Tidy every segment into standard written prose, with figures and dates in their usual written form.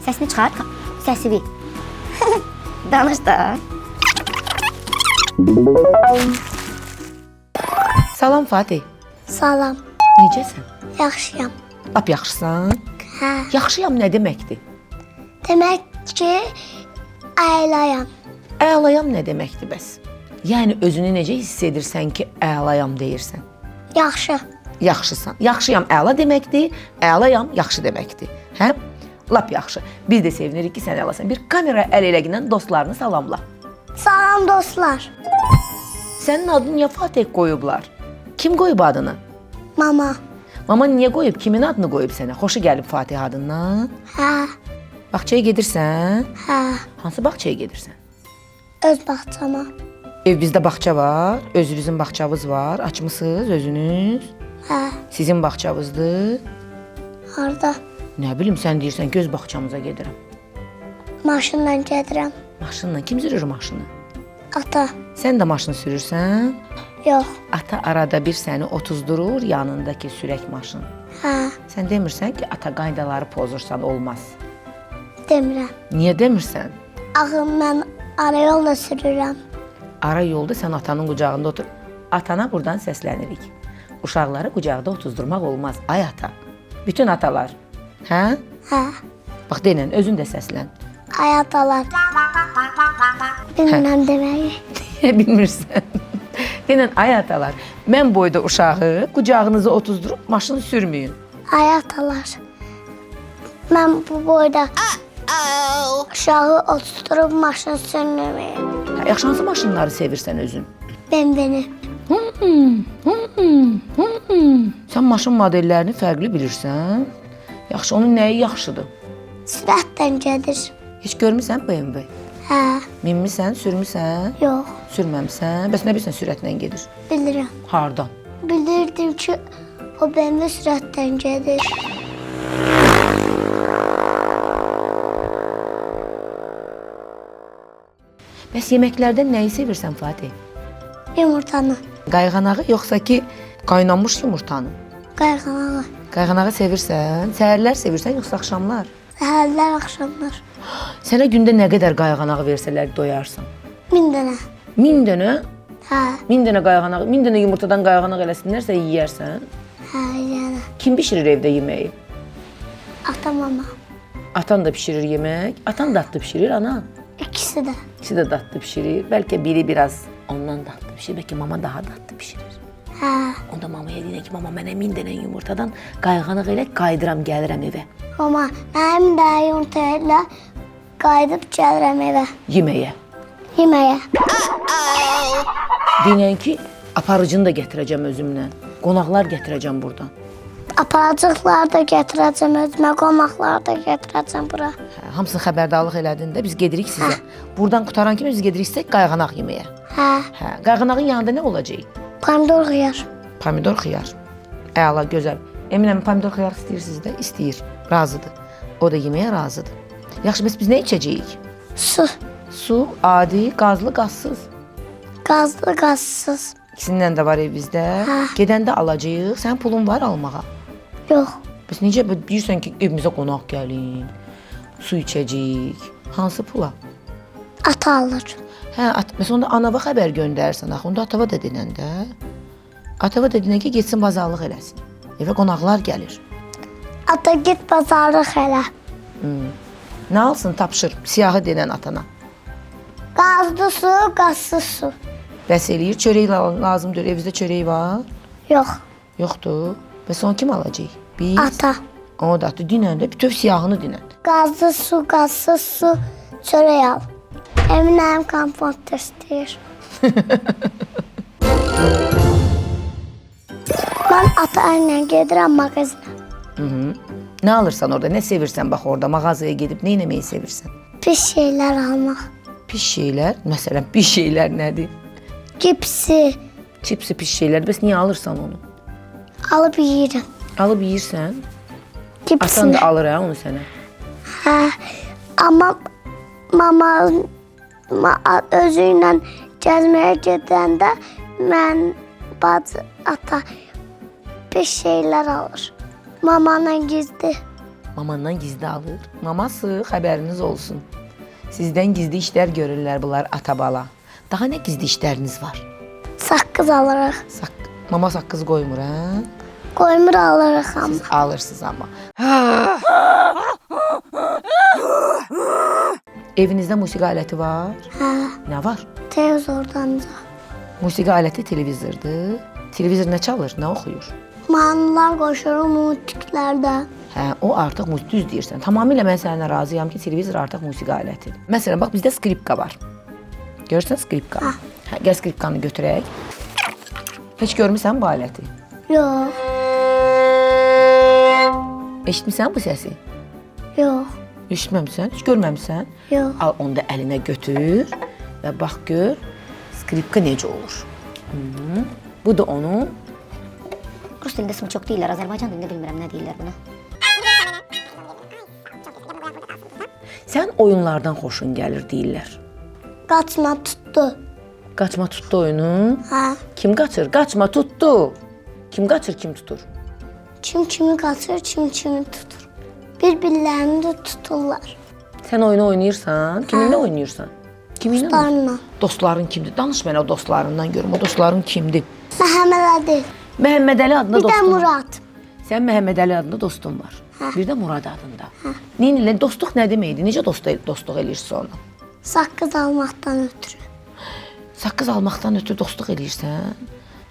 Səsini çıxar. Səsivi. Danış da. Salam Fatih. Salam. Necəsən? Yaxşıyam. Lap yaxşısan? Hə. Yaxşıyam nə deməkdir? Demək ki, əylayam. Əlayam nə deməkdir bəs? Yəni özünü necə hiss edirsən ki, əlayam deyirsən? Yaxşı. Yaxşısan. Yaxşıyam əla deməkdir, əlayam yaxşı deməkdir. Hə? Lap yaxşı. Biz də sevinirik ki, sən əlasan. Bir kamera əl eləgindən dostlarını salamla. Salam dostlar. Sənin adını niyə Fatih qoyublar? Kim qoyub adını? Mama. Mama niyə qoyub? Kimin adını qoyub sənə? Xoşu gəlib Fatih adından? Hə. Bağçaya gedirsən? Hə. Hansı bağçaya gedirsən? Öz bağçama. Evimizdə bağça var, özünüzün bağçavız var. Açmısınız özünüz? Hə. Sizin bağçavızdır. Harda? Nə bilim, sən deyirsən ki, öz bağçamıza gedirəm. Maşınla gedirəm. Maşınla kim sürür maşını? Ata. Sən də maşını sürürsən? Yox. Ata arada bir səni otuzdurur yanındakı sürək maşın. Hə. Sən demirsən ki, ata qaydaları pozursan olmaz. Demirəm. Niyə demirsən? Axı mən ara yolla sürürəm. Ara yolda sən atanın qucağında otur. Atana buradan səslənirik. Uşaqları qucaqda otuzdurmaq olmaz. Ay ata. Bütün atalar. Hə? Hə. Bax denən, özün də səslən. Ay atalar. Bilmirəm deməyi. Bilmirsən. Denən, ay atalar, mən boyda uşağı qucağınıza otuzdurub maşını sürməyin. Ay atalar. Mən bu boyda uşağı oturtdurub maşın sürməyim. Yaxşı, hansı maşınları sevirsən özün? Beni. Sən maşın modellərini fərqli bilirsən. Yaxşı, onun nəyi yaxşıdır? Sürətdən gedir. Heç görmüsən BMW? Hə. Minmisən, sürmüsən? Yox. Sürməmsən? Bəs nə bilirsən sürətlə gedir? Bilirəm. Hardan? Bilirdim ki, o BMW sürətdən gedir. Bəs yeməklərdən nəyi sevirsən Fatih? Yumurtanı. Qayğanağı yoxsa ki qaynanmış yumurtanı? Qayğanağı. Qayğanağı sevirsən? Səhərlər sevirsən yoxsa axşamlar? Səhərlər, axşamlar. Sənə gündə nə qədər qayğanağı versələr doyarsan? 1000 dənə. 1000 dənə? Hə. 1000 dənə qayğanağı, 1000 dənə yumurtadan qayğanaq eləsinlərsə yeyərsən. Hə, yəni. Kim bişirir evdə yeməyi? Ata, mama. Atan da bişirir yemək. Atan dadlı bişirir, ana. İkisi də. İkisi də dadlı bişirir. Bəlkə biri biraz ondan dadlı bişirir, bəlkə mama daha dadlı bişirir. Hə. Onda mamaya deyək ki, mama mənə 1000 dənə yumurtadan qayğanaq elə qayıdıram, gəlirəm evə. Mama, mənim də yumurtayla qayıdıb gəlirəm evə. Yeməyə. Yeməyə. Deyən ki, aparıcını da gətirəcəm özümlə. Qonaqlar gətirəcəm buradan. Aparacıqlar da gətirəcəm özümə, qonaqlar da gətirəcəm bura. Hə, hamısını xəbərdarlıq elədin də biz gedirik sizə. Buradan qutaran kimi biz gedirik sizə qayğanaq yeməyə. Hə. Hə, qayğanağın yanında nə olacaq? Pomidor xiyar. Pomidor xiyar. Əla, gözəl. Eminəm pomidor xiyar istəyirsiniz də? İstəyir. Razıdır. O da yeməyə razıdır. Yaxşı, bəs biz nə içəcəyik? Su. Su, adi, qazlı, qazsız. Qazlı, qazsız. İkisindən də var evimizdə. Hə. Gedəndə alacağıq. Sənin pulun var almağa? Yox. Bəs necə deyirsən ki, evimizə qonaq gəlin, su içəcəyik. Hansı pula? Ata alır. Hə, bəs onda anava xəbər göndərsən axı. Onda atava da denən də. Atava da denən ki, getsin bazarlıq eləsin. Evə qonaqlar gəlir. Ata get bazarlıq elə. Nə alsın, tapşır. Siyahı denən atana. Qazlı su, qazsız su. Bəs eləyir. Çörək lazımdır. Evimizdə çörək var. Yox. Yoxdur. Bəs onu kim alacaq? Biz. Ata. Onu da atı dinən də. Bütöv siyahını dinən. Qazlı su, qazsız su, çörək al. Eminəm kompot istəyir. Mən ata ilə gedirəm mağazinə. Nə alırsan orada? Nə sevirsən bax orada? Mağazaya gedib nə etməyi sevirsən? Pis şeylər almaq. Pis şeylər. Məsələn, pis şeylər nədir? Cipsi Çipsi pis şeylər. Bəs niyə alırsan onu? alıb yeyirəm. Alıb yeyirsən. Atan Cipsini. da alır hə onu sənə. Hə. Amma mama özü ilə gəzməyə gedəndə mən bacı ata pis şeylər alır. Mamana gizli. Mamandan gizli alır. Maması xəbəriniz olsun. Sizdən gizli işlər görürlər bunlar ata-bala. Daha nə gizli işləriniz var? Saqqız alırıq. Mama saqqız qoymur, hə? Qoymur alırıq amma. Siz alırsınız amma. Evinizdə musiqi aləti var? Hə, Nə var? televizordan da. Musiqi aləti televizordur. Televizor nə çalır, nə oxuyur? Mahnılar qoşuruq mutiklərdə. Hə, o artıq düz deyirsən. Tamamilə mən səninlə razıyam ki, televizor artıq musiqi alətidir. Məsələn, bax bizdə skripka var. Görürsən skripka? Hə, gəl skripkanı götürək. Heç görmüsən bu aləti? Yox, Eşitmisən bu səsi? yox, Eşitməmisən? Heç görməmisən? yox. Al onu da əlinə götür və bax gör skripka necə olur. Hı. Bu da onun. Rus dilində smычок deyirlər, Azərbaycan dilində bilmirəm nə deyirlər buna. Sən oyunlardan xoşun gəlir deyirlər. Qaçma tutdu. Qaçma tutdu oyunu. Hə, Kim qaçır? Qaçma tutdu. Kim qaçır, kim tutur? kim kimi qaçır, kim kimi tutur. Bir-birlərini də tuturlar. Sən oyunu oynayırsan, kiminlə oynayırsan? Kiminlə? Dostlarla. Dostların kimdir? Danış mənə o dostlarından görüm. O dostların kimdir? Məhəmməd Ali. Məhəmməd Əli adında Bir də dostun var. Murad. Sən Məhəmməd Əli adında dostun var. Bir də Murad adında. Neynlə dostluq nə deməkdir? Necə dostluq eləyirsən ona? Saqqız almaqdan ötürü. Saqqız almaqdan ötürü dostluq eləyirsən.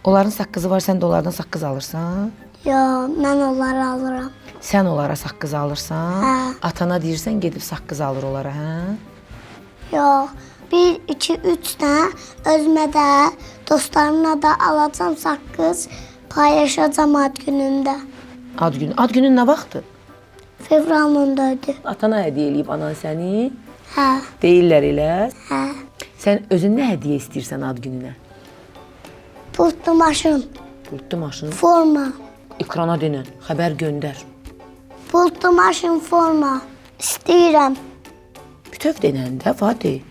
Onların saqqızı var, sən də onlardan saqqız alırsan. Yox, mən onları alıram. Sən onlara saqqız alırsan. Hə. Atana deyirsən gedib saqqız alır onlara, hə? Yox, 1, 2, 3 dənə özümə də, dostlarımla da alacam saqqız, paylaşacam ad günündə. Ad günün nə vaxtdır? Fevralın 4-ü. Atana hədiyyə eləyib anan səni. Hə, Deyirlər elə. hə. Sən özün nə hədiyyə istəyirsən ad gününə? Pultlu maşın, Pultlu maşın, forma. ekrana denən, xəbər göndər. Pultlu maşın, forma. İstəyirəm. Bütöv denəndə, Fatih.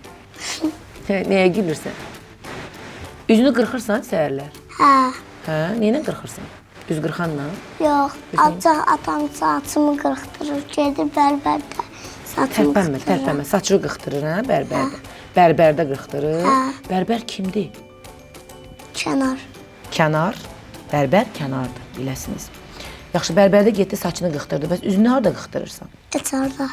Nəyə gülürsən? Üzünü qırxırsan səhərlər. Hə, Hə, nəyinə qırxırsan? Üz qırxanla? yox. Ancaq atam saçımı qırxdırır, gedir bərbərdə. Saçımı Tərpənmə, qırxdırır. tərpənmə. Saçı qırxdırır, hə, bərbərdə. Bərbərdə qırxdırır. Bərbər kimdir? Kənar. Kənar. Bərbər kənardır, biləsiniz. Yaxşı, bərbərdə getdi, saçını qırxdırdı. Bəs üzünü harda qırxdırırsan? Açarda.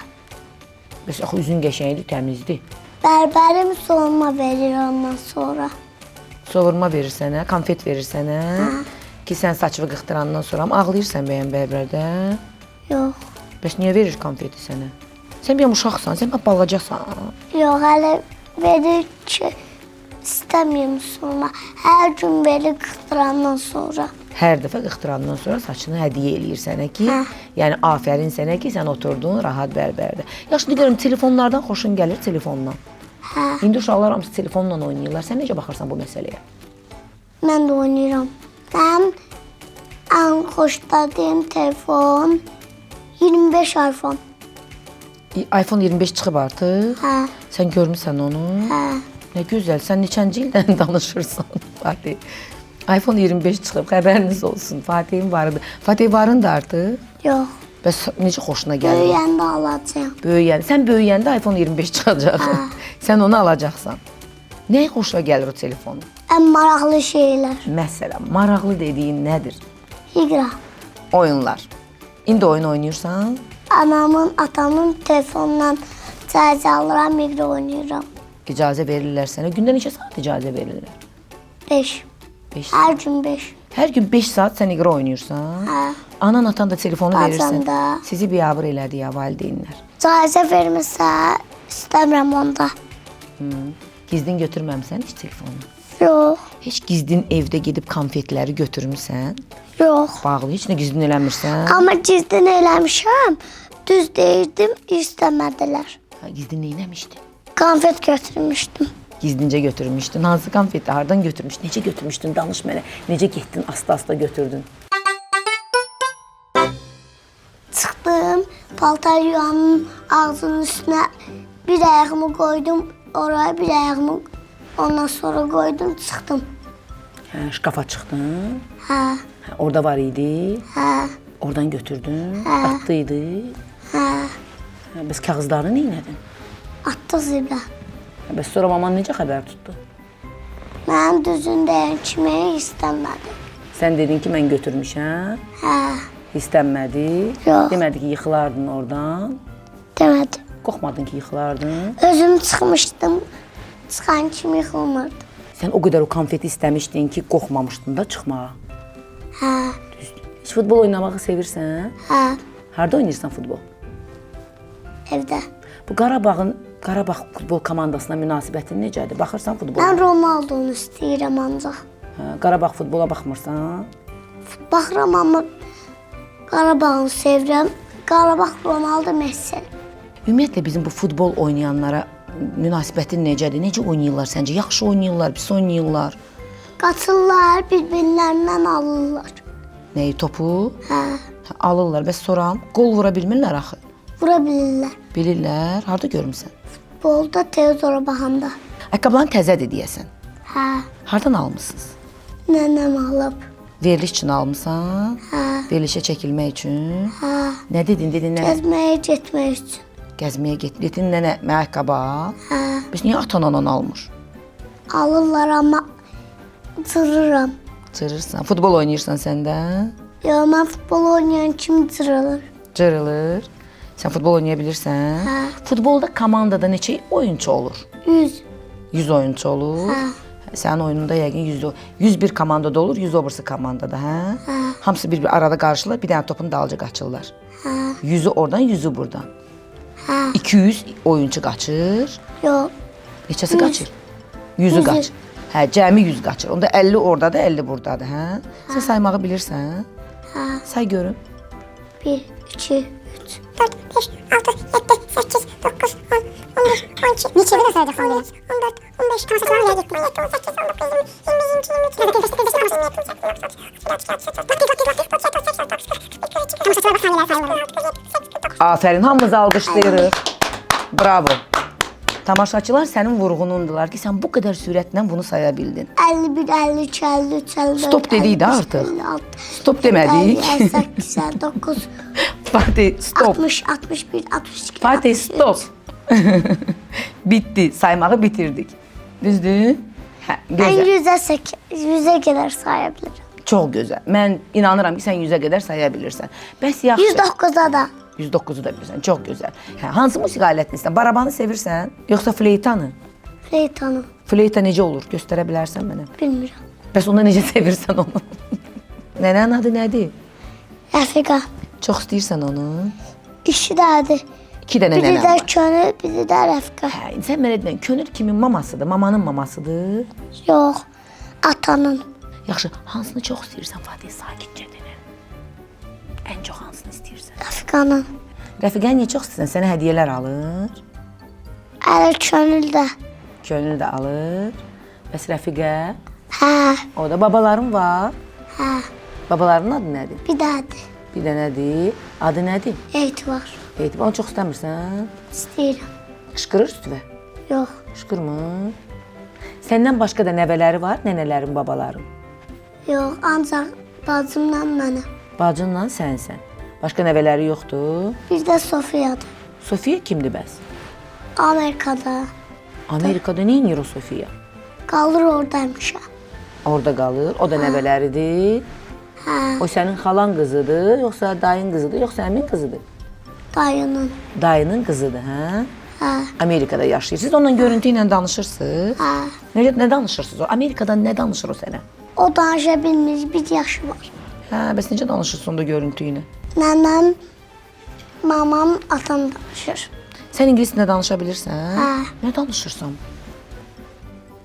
Bəs axı üzün qəşəngdir, təmizdir. Bərbərim soğuma verir ondan sonra. Sovurma verir sənə, konfet verir sənə. Ki sən saçını qırxdırandan sonra ağlayırsan bəyən bərbərdə. Yox. Bəs niyə verir konfeti sənə? Sən bir uşaqsan, sən balacasan. Yox, hələ verir ki, istəmirəm sonra. Hər gün verir qırxdırandan sonra. Hər dəfə qırxdırandan sonra saçını hədiyyə eləyir sənə ki, yəni afərin sənə ki, sən oturdun rahat bərbərdə. Yaxşı, görüm telefonlardan xoşun gəlir telefondan. Hə, İndi uşaqlar hamısı telefonla oynayırlar. Sən necə baxırsan bu məsələyə? mən də oynayıram. Mənim ən xoşladığım telefon 25 iPhone. iPhone 25 çıxıb artıq. Hə, Sən görmüsən onu? hə. Nə gözəl. Sən neçənci ildən danışırsan, Fatih? iPhone 25 çıxıb, xəbəriniz olsun. Fatihin vardı. Fatih varın da artıq. Yox, Bəs necə xoşuna gəlir? böyüyəndə alacağam. Böyüyəndə. Sən böyüyəndə iPhone 25 çıxacaq. Sən onu alacaqsan. Nəyə xoşuna gəlir o telefonun? Ən maraqlı şeylər. Məsələn, maraqlı dediyin nədir? İqra. Oyunlar. İndi oyun oynayırsan? Anamın, atamın telefonundan cəhcə alıram, iqra oynayıram. İcazə verirlər sənə. Gündə neçə saat icazə verirlər? 5. 5 Hər gün 5. Hər gün 5 saat sən iqra oynayırsan. Hə. Anan atan da telefonu Bazen verirsən. də. Sizi biabır elədi ya valideynlər. Cəhcə vermirsə, istəmirəm onda. Gizdin götürməmsən heç telefonu. Yox, Heç gizdin evdə gedib konfetləri götürmüsən. yox. Bağlı heç nə gizdin eləmirsən. Amma gizlin eləmişəm, düz deyirdim, istəmədilər. Ha, gizdin neyləmişdi? Konfet götürmüşdüm. Gizlincə götürmüşdün. Hansı konfeti hardan götürmüşdün? Necə götürmüşdün? Danış mənə. Necə getdin? Asta-asta götürdün. Çıxdım, paltar yuvanın ağzının üstünə bir ayağımı qoydum, oraya bir ayağımı ondan sonra qoydum, çıxdım. Hə, şkafa çıxdın. Hə, Hə, orada var idi. hə, Oradan götürdün. Atdıydı. Hə, Bəs kağızlarını neylədin? atdı zibə. Bəs sonra maman necə xəbər tutdu? Mənim düzün deyən kimi istəmədi. Sən dedin ki, mən götürmüşəm, Hə, istənmədi. Yox. Demədi ki, yıxılardın oradan. demədi. Qorxmadın ki, yıxılardın. Özüm çıxmışdım, çıxan kimi yıxılmırdı. Sən o qədər o konfeti istəmişdin ki, qorxmamışdın da çıxmağa. Hə, Heç futbol oynamağı sevirsən? hə, Harda oynayırsan futbol? evdə. Bu Qarabağ futbol komandasına münasibətin necədir? Baxırsan futbola? Mən Ronaldonu istəyirəm ancaq. Qarabağ futbola baxmırsan? Baxıram, amma Qarabağını sevirəm. Qarabağ, Ronaldo, Messi. Ümumiyyətlə bizim bu futbol oynayanlara münasibətin necədir? Necə oynayırlar səncə? Yaxşı oynayırlar, pis oynayırlar? Qaçırlar, bir-birlərindən alırlar. Nəyi, topu? Hə, Alırlar. Bəs sonra qol vura bilmirlər axı. vura bilirlər. Bilirlər. Harda görmüsən? Futbolda tez ora baxanda. Ayaqqabıların təzədir deyəsən. Hə, Hardan almısınız? nənəm alıb. Veriliş üçün almısan? Hə, Verilişə çəkilmək üçün? hə, Nə dedin? Dedin nənə? gəzməyə getmək üçün. Gəzməyə getdin nənə ayaqqabı. Hə, Bəs niyə atan-anan almır? alırlar, amma cırıram. Cırırsan. Futbol oynayırsan sən də? Yox, mən futbol oynayan kimi cırılır. Cırılır. Sən futbol oynaya bilirsən? Hə. Futbolda komandada neçə oyunçu olur? 100. 100 oyunçu olur. Hə. Sənin oyununda yəqin 101 komandada olur, 100 o birisi komandada, hə? Hamısı bir arada qarşılar, bir dənə topun dalınca qaçırlar. Hə, 100'ü oradan, 100'ü buradan. hə, 200 oyuncu qaçır. yox. Neçəsi qaçır? 100'ü qaçır. Hə, cəmi 100 qaçır. Onda 50 oradadır, 50 buradadır, hə? Sən saymağı bilirsən? Hə, Say görüm. 1, 2, 3. 4, 5, 6, 7, 8, 9, 10, 11, 12. Neçə də sayacaqsan belə? 14, 15, 18, 17, 18, 19, 20, 21, 22, Afərin, hamımızı alqışlayırıq. Bravo. Tamaşaçılar sənin vurğunundular ki, sən bu qədər sürətlə bunu saya bildin. 51, 52, 53, 54. Stop dedik də artıq. Stop demədik. 58, 59, Fatih, stop. 60, 61, 62. Fatih, stop. Bitti, saymağı bitirdik. Düzdür? Hə, Mən gözəl. 100'e qədər saya bilirəm. Çox gözəl. Mən inanıram ki, sən 100'ə qədər saya bilirsən. Bəs yaxşı. 109'a da. 109'u da bilirsən. Çox gözəl. Hə, hansı musiqi alətini istəyirsən? Barabanı sevirsən, yoxsa fleytanı? Fleytanı. Fleyta necə olur? Göstərə bilərsən mənə? Bilmirəm. Bəs onda necə sevirsən onu? Nənənin adı nədir? Rəfiqa. Çox istəyirsən onu? İşi dədir. 2 dənə Biri nənəm də var. könül, biri də Rəfiqa. Hə, sən mənə deyən, könül kimin mamasıdır? Mamanın mamasıdır. Yox, atanın. Yaxşı, hansını çox istəyirsən Fatih? Sakitcə denə. Ən çox hansını istəyirsən? Rəfiqanın. Rəfiqən niyə çox istəyirsən? Sənə hədiyyələr alır. Əli könül də. Könül də alır. Bəs Rəfiqə? Hə, O da babaların var. hə. Babalarının adı nədir? Bir dədir. Bir dənədir. Adı nədir? Etibar. Etibar, onu çox istəmirsən. İstəyirəm. Qışqırır üstüvə. Yox. Qışqırmır. Səndən başqa da nəvələri var, nənələrin, babaların. Yox, ancaq bacımla mənəm. Bacınla sənsən. Başqa nəvələri yoxdur. Bir də Sofiyadır. Sofiya kimdir bəs? Amerikada. Amerikada nə edir o Sofiya? Qalır oradaymışam. Orada qalır. O da nəvələridir. Hə, O sənin xalan qızıdır, yoxsa dayın qızıdır, yoxsa əmin qızıdır? dayının. Dayının qızıdır, hə? Hə, Amerikada yaşayır. Siz onunla görüntü ilə danışırsınız. hə. Nə danışırsınız o? Amerikadan nə danışır o sənə? O danışa bilmir, bir yaşı var. Hə, bəs necə danışırsın da görüntü ilə? Nənəm, mamam, atam danışır. Sən ingilis dilində danışa bilirsən? Hə. Nə danışırsan?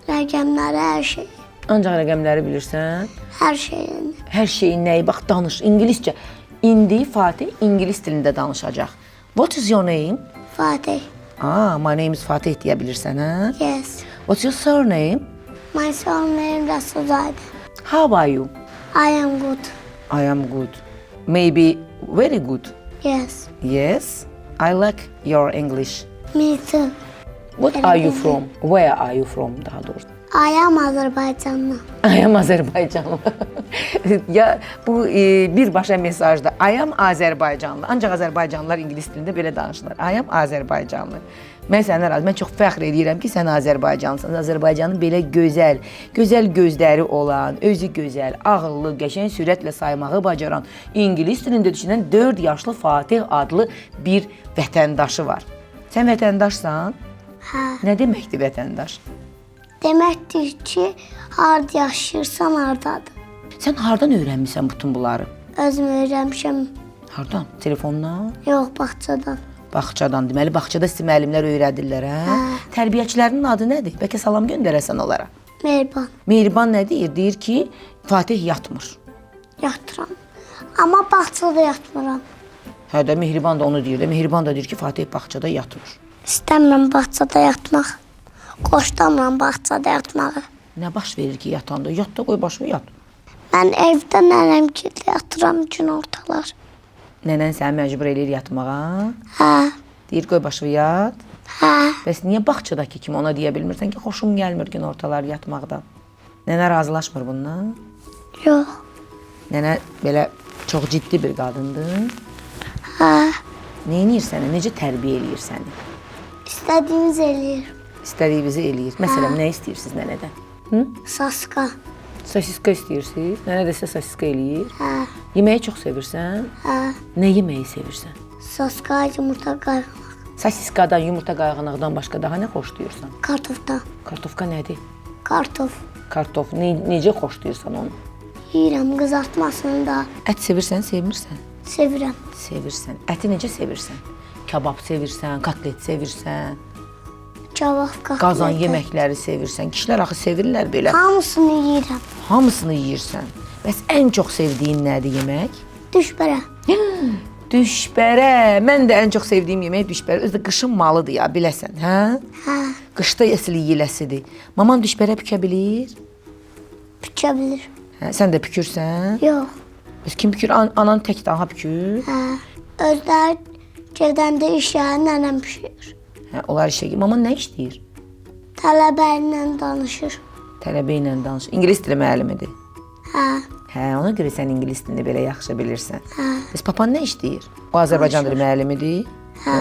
Rəqəmləri, hər şey. Ancaq rəqəmləri bilirsən. Hər şeyini. Hər şeyin nəyi? Bax, danış. İngiliscə. İndi Fatih ingilis dilində danışacaq. What is your name? Fatih. My name is Fatih deyə bilirsən, hə? Yes. What's your surname? My surname Rasulzade. How are you? I am good. I am good. Maybe very good. Yes. Yes. I like your English. Me too. What are you from? Where are you from daha doğrusu? Ayam Azərbaycanlı. Ayam Azərbaycanlı. Ya bu birbaşa mesajda ayam Azərbaycanlı. Ancaq Azərbaycanlılar ingilis dilində belə danışırlar. Ayam Azərbaycanlı. Mən səndən razı. Mən çox fəxr edirəm ki, sən Azərbaycanlısan. Azərbaycanın belə gözəl gözləri olan, özü gözəl, ağıllı, qəşəng sürətlə saymağı bacaran, ingilis dilində düşünən 4 yaşlı Fatih adlı bir vətəndaşı var. Sən vətəndaşsan? Hə. Nə deməkdir vətəndaş? Deməkdir ki, harda yaşayırsan, hardadır. Sən hardan öyrənmisən bütün bunları? Özüm öyrənmişəm. Hardan? Telefondan? Yox, bağçadan. Bağçadan. Deməli, bağçada sizi müəllimlər öyrədirlər, hə? Tərbiyəçilərinin adı nədir? Bəlkə salam göndərəsən onlara. Mehriban. Mehriban nə deyir? Deyir ki, Fatih yatmır. Yatıram. Amma bağçada yatmıram. Hə də Mehriban da onu deyir də. Mehriban da deyir ki, Fatih bağçada yatmır. İstəmirəm bağçada yatmaq. Xoşlamıram bağçada yatmağı. Nə baş verir ki, yatanda? Yat da qoy başını yat. Mən evdə nənəmgildə yatıram gün ortalar. Nənən səni məcbur eləyir yatmağa. Hə, Deyir qoy başını yat. hə. Bəs niyə bağçadakı kimi ona deyə bilmirsən ki, xoşum gəlmir gün ortalar yatmaqdan? Nənə razılaşmır bundan? Yox. Nənə belə çox ciddi bir qadındır. Hə. Neynir səni? Necə tərbiyə eləyir səni? İstədiyimiz eləyir. İstədiyinizi eləyir. Məsələn, nə istəyirsiniz nənədən? Hı? Saska. Sosiska istəyirsiniz? Nənə də sizə sosiska eləyir. Hə, Yeməyi çox sevirsən? hə. Nə yeməyi sevirsən? Saska, yumurta qayğanaq. Sosiskadan, yumurta qayğanaqdan başqa daha nə xoşlayırsan? Kartofdan. Kartofka nədir? Kartof. Kartof. Necə xoşlayırsan onu? Yeyirəm qızartmasını da. Ət sevirsən, sevmirsən? Sevirəm. Sevirsən. Əti necə sevirsən? Kabab sevirsən, kotlet sevirsən, Cavab qatlı. qazan yeməkləri sevirsən. Kişilər axı sevirlər belə. Hamısını yeyirəm. Hamısını yeyirsən. Bəs ən çox sevdiyin nədir yemək? Düşbərə. Düşbərə. Mən də ən çox sevdiyim yemək düşbərə. Özü də qışın malıdır ya, biləsən, hə? Hə, Qışda əsl yeyiləsidir. Maman düşbərə bükə bilir? bükə bilir. Hə, sən də bükürsən? Yox. Bəs kim bükür? Anan tək daha bükür? Hə, özləri gedəndə işə nənəm pişirir. Hə, onlar işə gedir. Maman nə işləyir? Tələbə ilə danışır. Tələbə ilə danışır. İngilis dili müəllimidir. Hə, Hə, ona görə sən ingilis dilini belə yaxşı bilirsən. hə, Bəs papan nə işləyir? O Azərbaycan dili müəllimidir.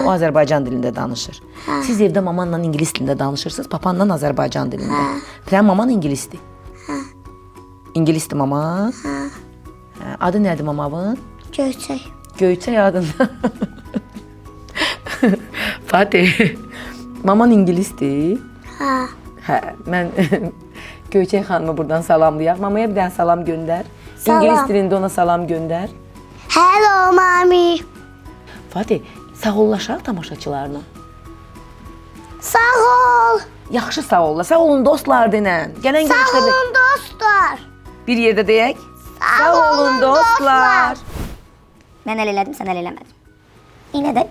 O Azərbaycan dilində danışır. Siz evdə mamanla ingilis dilində danışırsınız, papanla Azərbaycan dilində. Sənin maman ingilisdir. İngilisdir mama. Hə, adı nədir mamavın? göyçək. Göyçək adında. Fatih, maman ingilisdir. Hə, Hə, mən Göyçək xanımı buradan salamlayaq. Mamaya bir dənə salam göndər. Salam. İngilis dilində ona salam göndər. hello mami. Fatih, sağollaşaq tamaşaçılarla. Sağ ol. Yaxşı sağ ol. Sağ olun dostlar denən. Gələn Sağ görüşlərdə olun dostlar. bir yerdə deyək. Sağ olun dostlar. Mən əl elədim, sən əl eləmədin. İynə də,